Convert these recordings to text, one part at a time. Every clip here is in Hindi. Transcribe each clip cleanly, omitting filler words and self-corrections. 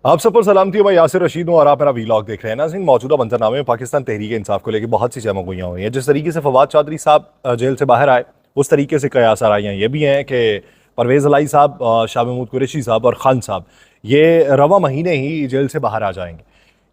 आप सब पर सलाम थी। मैं यासिर रशीद हूँ और आप मेरा वीलॉग देख रहे हैं। नाज़रीन, मौजूदा मंजरनामे में पाकिस्तान तहरीक इंसाफ को लेकर बहुत सी चमगोइयाँ हुई हैं। जिस तरीके से फवाद चौधरी साहब जेल से बाहर आए, उस तरीके से कयास आराइयाँ ये भी हैं कि परवेज़ इलाही साहब, शाह महमूद कुरैशी साहब और खान साहब ये रवा महीने ही जेल से बाहर आ जाएंगे।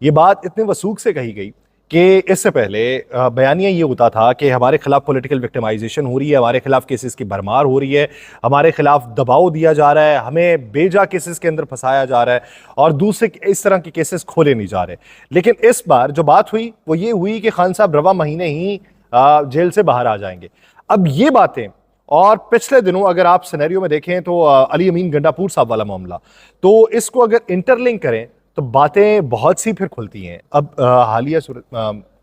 ये बात इतने वसूख से कही गई कि इससे पहले बयानिया ये होता था कि हमारे खिलाफ पॉलिटिकल विक्टिमाइजेशन हो रही है, हमारे खिलाफ केसेस की भरमार हो रही है, हमारे खिलाफ दबाव दिया जा रहा है, हमें बेजा केसेस के अंदर फंसाया जा रहा है और दूसरे इस तरह के केसेस खोले नहीं जा रहे। लेकिन इस बार जो बात हुई वो ये हुई कि खान साहब रवा महीने ही जेल से बाहर आ जाएंगे। अब ये बातें और पिछले दिनों अगर आप सिनेरियो में देखें तो अली अमीन गंडापुर साहब वाला मामला, तो इसको अगर इंटरलिंक करें तो बातें बहुत सी फिर खुलती हैं। अब हालिया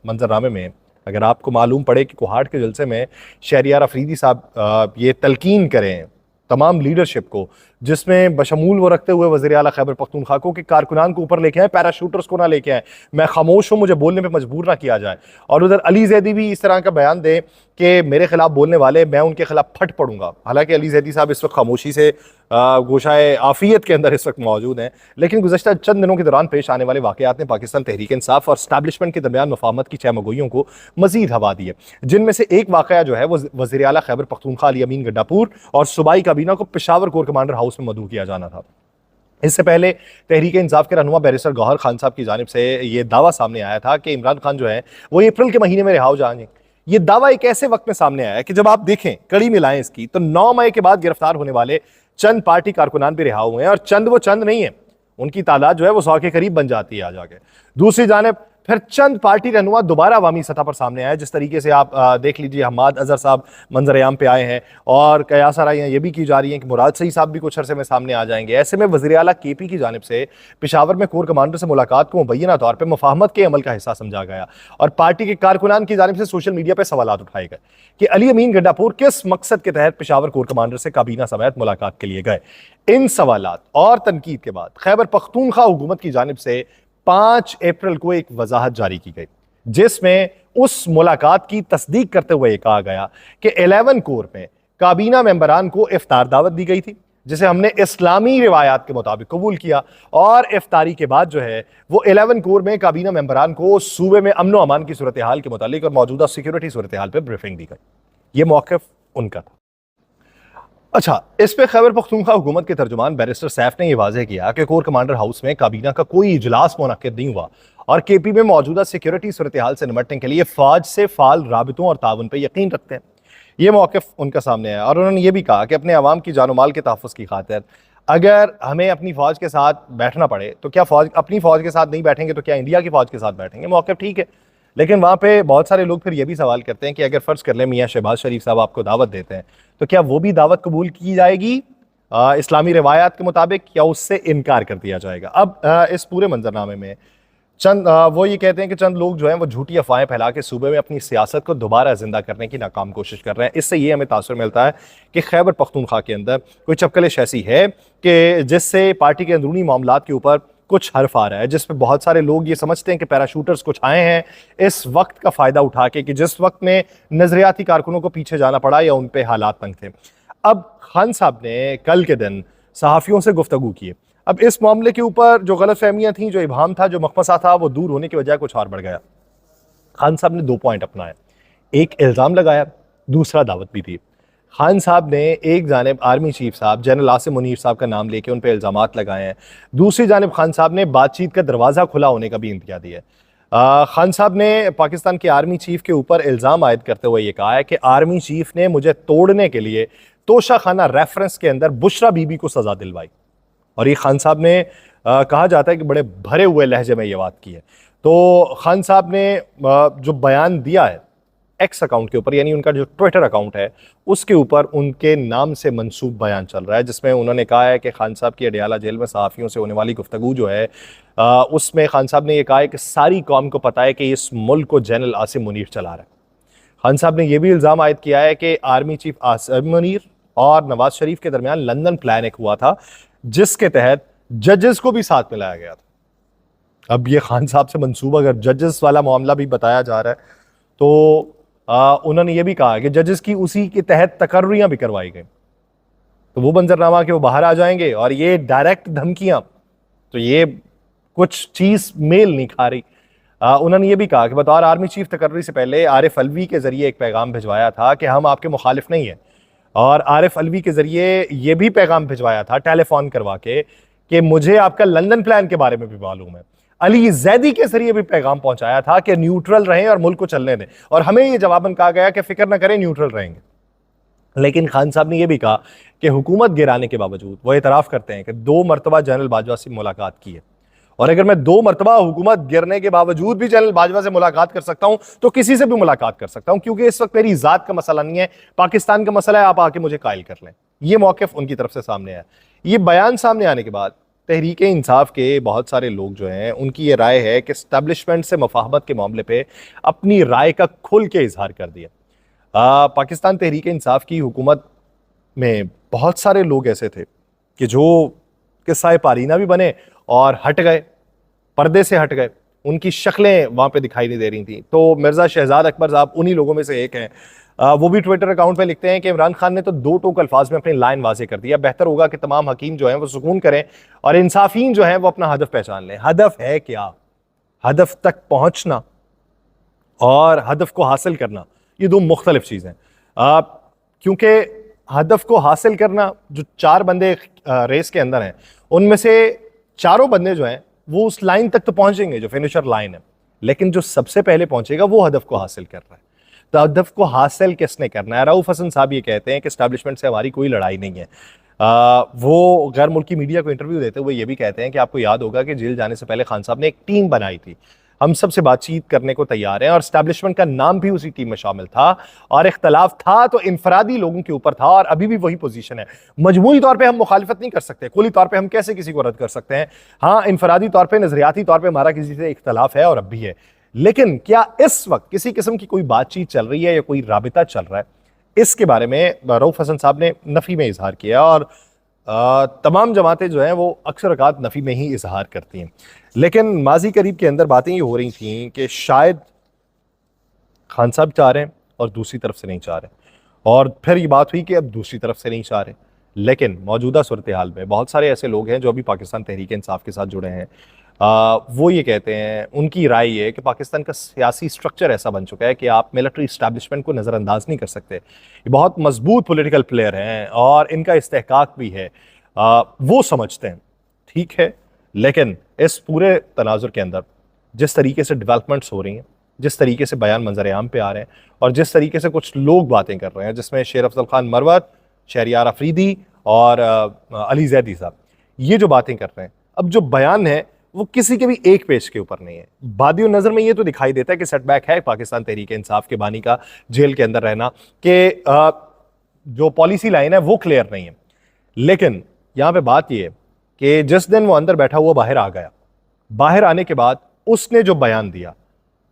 मंजरनामे में अगर आपको मालूम पड़े कि कोहाट के जलसे में शहरियार अफरीदी साहब ये तलकीन करें तमाम लीडरशिप को, जिसमें बशमूल वो रखते हुए वज़ीर आला खैबर पख्तूनख्वा को कि कारकुनान को ऊपर लेके आए, पैराशूटर्स को ना लेके आए, मैं खामोश हूं, मुझे बोलने पे मजबूर ना किया जाए। और उधर अली जैदी भी इस तरह का बयान दे कि मेरे खिलाफ बोलने वाले, मैं उनके खिलाफ फट पड़ूंगा। हालांकि अली जैदी साहब इस वक्त खामोशी से गोशाए आफियत के अंदर इस वक्त मौजूद हैं, लेकिन गुज़श्ता चंद दिनों के दौरान पेश आने वाले वाक़यात ने पाकिस्तान तहरीक इंसाफ और स्टैब्लिशमेंट के दरमियान मफाहमत की चहमगोइयों को मजीद हवा दी है। जिनमें से एक वाक़या जो है वो वज़ीर आला खैबर पख्तूनख्वा अली अमीन गंडापुर और सूबाई काबीना को पेशावर कोर कमांडर हाउस में मदऊ किया जाना था। इससे पहले तहरीक इंसाफ के रहनुमा बैरिस्टर गौहर खान साहब की जानिब से यह दावा सामने आया था कि इमरान खान जो है वो अप्रैल के महीने में रिहा हो जाएंगे। ये दावा एक ऐसे वक्त में सामने आया कि जब आप देखें, कड़ी मिलाएं इसकी, तो 9 मई के बाद गिरफ्तार होने वाले चंद पार्टी कारकुनान भी रिहा हुए हैं और चंद वो चंद नहीं है, उनकी तादाद जो है वो 100 के करीब बन जाती है आ जाके। दूसरी जानिब फिर चंद पार्टी रहनुमा दोबारा अवामी सतह पर सामने आए। जिस तरीके से आप देख लीजिए, हमाद अजहर साहब मंजर-ए-आम पे आए हैं और कयास आराइयां ये भी की जा रही हैं कि मुराद सईद साहब भी कुछ अरसे में सामने आ जाएंगे। ऐसे में वज़ीर आला केपी की जानिब से पेशावर में कोर कमांडर से मुलाकात को मुबैना तौर पर मुफाहमत के अमल का हिस्सा समझा गया और पार्टी के कारकुनान की जानिब से सोशल मीडिया पर सवालात उठाए गए कि अली अमीन गंडापुर किस मकसद के तहत पेशावर कोर कमांडर से काबीना समेत मुलाकात के लिए गए। इन सवालात और तनकीद के बाद खैबर पख्तूनख्वा हुकूमत की जानिब से 5 अप्रैल को एक वजाहत जारी की गई, जिसमें उस मुलाकात की तस्दीक करते हुए कहा गया कि 11 कोर में काबीना मेंबरान को इफ्तार दावत दी गई थी, जिसे हमने इस्लामी रिवायात के मुताबिक कबूल किया और इफ्तारी के बाद जो है वो 11 कोर में काबीना मेंबरान को सूबे में अमन व अमान की सूरत हाल के मुतालिक और मौजूदा सिक्योरिटी सूरत हाल पर ब्रीफिंग दी गई। ये मौक़िफ़ उनका था। अच्छा, इस पे खैबर पख्तूनख्वा हुकूमत के तर्जुमान बैरिस्टर सैफ ने यह वाज़ेह किया कि कोर कमांडर हाउस में काबीना का कोई इजलास मुनक्किद नहीं हुआ और केपी में मौजूदा सिक्योरिटी सूरत हाल से निपटने के लिए फौज से फाल राबितों और ताउन पर यकीन रखते हैं। ये मौक़िफ़ उनका सामने है और उन्होंने ये भी कहा कि अपने अवाम की जानो माल के तहफ़्फ़ुज़ की खातिर अगर हमें अपनी फ़ौज के साथ बैठना पड़े तो क्या अपनी फ़ौज के साथ नहीं बैठेंगे तो क्या इंडिया की फ़ौज के साथ बैठेंगे। मौक़िफ़ ठीक है, लेकिन वहाँ पे बहुत सारे लोग फिर ये भी सवाल करते हैं कि अगर फ़र्ज़ कर लें मियाँ शहबाज शरीफ साहब आपको दावत देते हैं तो क्या वो भी दावत कबूल की जाएगी इस्लामी रिवायात के मुताबिक या उससे इनकार कर दिया जाएगा। अब इस पूरे मंजरनामे में चंद वो ये कहते हैं कि चंद लोग जो हैं वो झूठी अफवाहें फैला के सूबे में अपनी सियासत को दोबारा जिंदा करने की नाकाम कोशिश कर रहे हैं। इससे ये हमें तासुर मिलता है कि खैबर पख्तूनख्वा के अंदर कोई चपकलिश ऐसी है कि जिससे पार्टी के अंदरूनी मामलात के ऊपर कुछ हर्फ आ रहा है, जिसमें बहुत सारे लोग ये समझते हैं कि पैराशूटर्स कुछ आए हैं इस वक्त का फ़ायदा उठा के कि जिस वक्त में नजरियाती कारकुनों को पीछे जाना पड़ा या उन पे हालात तंग थे। अब खान साहब ने कल के दिन सहाफ़ियों से गुफ्तगू की। अब इस मामले के ऊपर जो गलतफहमियां थी, जो इबाहम था, जो मखमसा था, वो दूर होने की बजाय कुछ और बढ़ गया। खान साहब ने 2 पॉइंट अपनाए, एक इल्ज़ाम लगाया, दूसरा दावत भी दी। खान साहब ने एक जानिब आर्मी चीफ साहब जनरल आसिम मुनीर साहब का नाम लेके उन पर इल्ज़ामात लगाए हैं, दूसरी जानिब खान साहब ने बातचीत का दरवाज़ा खुला होने का भी इंतज़ार दिया है। खान साहब ने पाकिस्तान के आर्मी चीफ के ऊपर इल्ज़ाम आयद करते हुए ये कहा है कि आर्मी चीफ ने मुझे तोड़ने के लिए तोशा खाना रेफरेंस के अंदर बुशरा बीबी को सज़ा दिलवाई। और ये खान साहब ने कहा जाता है कि बड़े भरे हुए लहजे में ये बात की है। तो खान साहब ने जो बयान दिया है एक्स अकाउंट के ऊपर, यानी उनका जो ट्विटर अकाउंट है उसके ऊपर उनके नाम से मंसूब बयान चल रहा है, जिसमें उन्होंने कहा है कि खान साहब की अडियाला जेल में सहाफ़ियों से होने वाली गुफ्तगू जो है उसमें खान साहब ने यह कहा है कि सारी कौम को पता है कि इस मुल्क को जनरल आसिम मुनीर चला रहा है। खान साहब ने यह भी इल्ज़ाम आयद किया है कि आर्मी चीफ आसिम मुनीर और नवाज शरीफ के दरमियान लंदन प्लान एक हुआ था जिसके तहत जजेस को भी साथ मिलाया गया था। अब ये खान साहब से मंसूब अगर जजेस वाला मामला भी बताया जा रहा है तो उन्होंने ये भी कहा कि जजेस की उसी के तहत तकर्रियां भी करवाई गई। तो वो मंजरनामा कि वो बाहर आ जाएंगे और ये डायरेक्ट धमकियां, तो ये कुछ चीज मेल नहीं खा रही। उन्होंने ये भी कहा कि बतौर आर्मी चीफ तकर्री से पहले आरिफ अलवी के जरिए एक पैगाम भिजवाया था कि हम आपके मुखालिफ नहीं हैं, और आरिफ अलवी के जरिए ये भी पैगाम भिजवाया था टेलीफोन करवा के कि मुझे आपका लंदन प्लान के बारे में भी मालूम है। अली जैदी के जरिए भी पैगाम पहुंचाया था कि न्यूट्रल रहें और मुल्क को चलने दें, और हमें यह जवाबन कहा गया कि फिक्र ना करें, न्यूट्रल रहेंगे। लेकिन खान साहब ने यह भी कहा कि हुकूमत गिराने के बावजूद वो एतराफ़ करते हैं कि 2 मरतबा जनरल बाजवा से मुलाकात की है, और अगर मैं 2 मरतबा हुकूमत गिरने के बावजूद भी जनरल बाजवा से मुलाकात कर सकता हूं तो किसी से भी मुलाकात कर सकता हूं, क्योंकि इस वक्त मेरी जात का मसला नहीं है, पाकिस्तान का मसला है, आप आके मुझे कायल कर लें। यह मौक़िफ़ उनकी तरफ से सामने आया। ये बयान सामने आने के बाद तहरीक इंसाफ के बहुत सारे लोग जो हैं उनकी ये राय है कि एस्टैब्लिशमेंट से मुफाहमत के मामले पे अपनी राय का खुल के इजहार कर दिया। पाकिस्तान तहरीक इंसाफ की हुकूमत में बहुत सारे लोग ऐसे थे कि जो किस्सा पारीना भी बने और हट गए, पर्दे से हट गए, उनकी शक्लें वहाँ पे दिखाई नहीं दे रही थी। तो मिर्ज़ा शहजाद अकबर साहब उन्हीं लोगों में से एक हैं। वो भी ट्विटर अकाउंट पे लिखते हैं कि इमरान खान ने तो 2 टोक अल्फाज में अपनी लाइन वाजे कर दिया, बेहतर होगा कि तमाम हकीम जो हैं वो सुकून करें और इंसाफीन जो हैं वो अपना हदफ पहचान लें। हदफ है क्या? हदफ तक पहुंचना और हदफ को हासिल करना ये 2 मुख्तलिफ चीज़ें। क्योंकि हदफ को हासिल करना, जो 4 बंदे रेस के अंदर हैं उनमें से चारों बंदे जो हैं वो उस लाइन तक तो पहुंचेंगे जो फिनिशर लाइन है, लेकिन जो सबसे पहले पहुंचेगा वो हदफ को हासिल कर रहा है। तो हदफ को हासिल किसने करना है? रऊफ हसन साहब ये कहते हैं कि एस्टैब्लिशमेंट से हमारी कोई लड़ाई नहीं है। वो गैर मुल्की मीडिया को इंटरव्यू देते हुए ये भी कहते हैं कि आपको याद होगा कि जेल जाने से पहले खान साहब ने एक टीम बनाई थी, हम सबसे बातचीत करने को तैयार हैं, और एस्टैब्लिशमेंट का नाम भी उसी टीम में शामिल था, और इख्तलाफ था तो इनफरादी लोगों के ऊपर था, और अभी भी वही पोजीशन है। मजमूई तौर पे हम मुखालिफत नहीं कर सकते, कुली तौर पे हम कैसे किसी को रद्द कर सकते हैं? हाँ, इनफरादी तौर पे, नजरियाती तौर पे हमारा किसी से इख्तलाफ है और अब भी है, लेकिन क्या इस वक्त किसी किस्म की कोई बातचीत चल रही है या कोई राबिता चल रहा है? इसके बारे में रऊफ हसन साहब ने नफी में इजहार किया, और तमाम जमातें जो हैं वो अक्सर औकात नफ़ी में ही इजहार करती हैं। लेकिन माजी करीब के अंदर बातें ये हो रही थी कि शायद खान साहब चाह रहे हैं और दूसरी तरफ से नहीं चाह रहे, और फिर ये बात हुई कि अब दूसरी तरफ से नहीं चाह रहे। लेकिन मौजूदा सूरत हाल में बहुत सारे ऐसे लोग हैं जो अभी पाकिस्तान तहरीक इंसाफ के साथ जुड़े हैं। वो ये कहते हैं, उनकी राय ये है कि पाकिस्तान का सियासी स्ट्रक्चर ऐसा बन चुका है कि आप मिलिट्री इस्टेब्लिशमेंट को नज़रअंदाज नहीं कर सकते। ये बहुत मजबूत पॉलिटिकल प्लेयर हैं और इनका इस्तेहकाक भी है। वो समझते हैं, ठीक है, लेकिन इस पूरे तनाजुर के अंदर जिस तरीके से डेवलपमेंट्स हो रही हैं, जिस तरीके से बयान मंजर आम पे आ रहे हैं, और जिस तरीके से कुछ लोग बातें कर रहे हैं, जिसमें शेर अफजल खान मरवत, शहरियार अफरीदी और अली जैदी साहब ये जो बातें कर रहे हैं, अब जो बयान है वो किसी के भी एक पेज के ऊपर नहीं है। बादियो नज़र में ये तो दिखाई देता है कि सेटबैक है पाकिस्तान तहरीक इंसाफ के बानी का जेल के अंदर रहना, कि जो पॉलिसी लाइन है वो क्लियर नहीं है। लेकिन यहाँ पे बात ये है कि जिस दिन वो अंदर बैठा हुआ बाहर आ गया, बाहर आने के बाद उसने जो बयान दिया,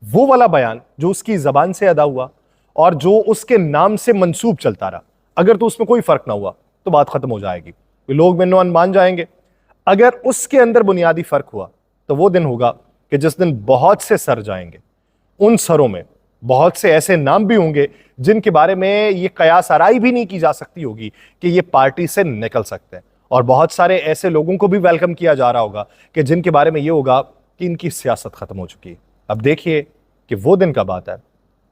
वो वाला बयान जो उसकी ज़बान से अदा हुआ और जो उसके नाम से मंसूब चलता रहा, अगर तो उसमें कोई फ़र्क ना हुआ तो बात ख़त्म हो जाएगी, लोग मिन्नो मान जाएंगे। अगर उसके अंदर बुनियादी फ़र्क हुआ तो वो दिन होगा कि जिस दिन बहुत से सर जाएंगे, उन सरों में बहुत से ऐसे नाम भी होंगे जिनके बारे में ये कयास आराई भी नहीं की जा सकती होगी कि ये पार्टी से निकल सकते हैं, और बहुत सारे ऐसे लोगों को भी वेलकम किया जा रहा होगा कि जिनके बारे में ये होगा कि इनकी सियासत खत्म हो चुकी है। अब देखिए कि वो दिन कब आता है,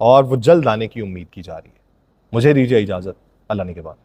और वो जल्द आने की उम्मीद की जा रही है। मुझे दीजिए इजाजत, अल्लाह ने के बाद।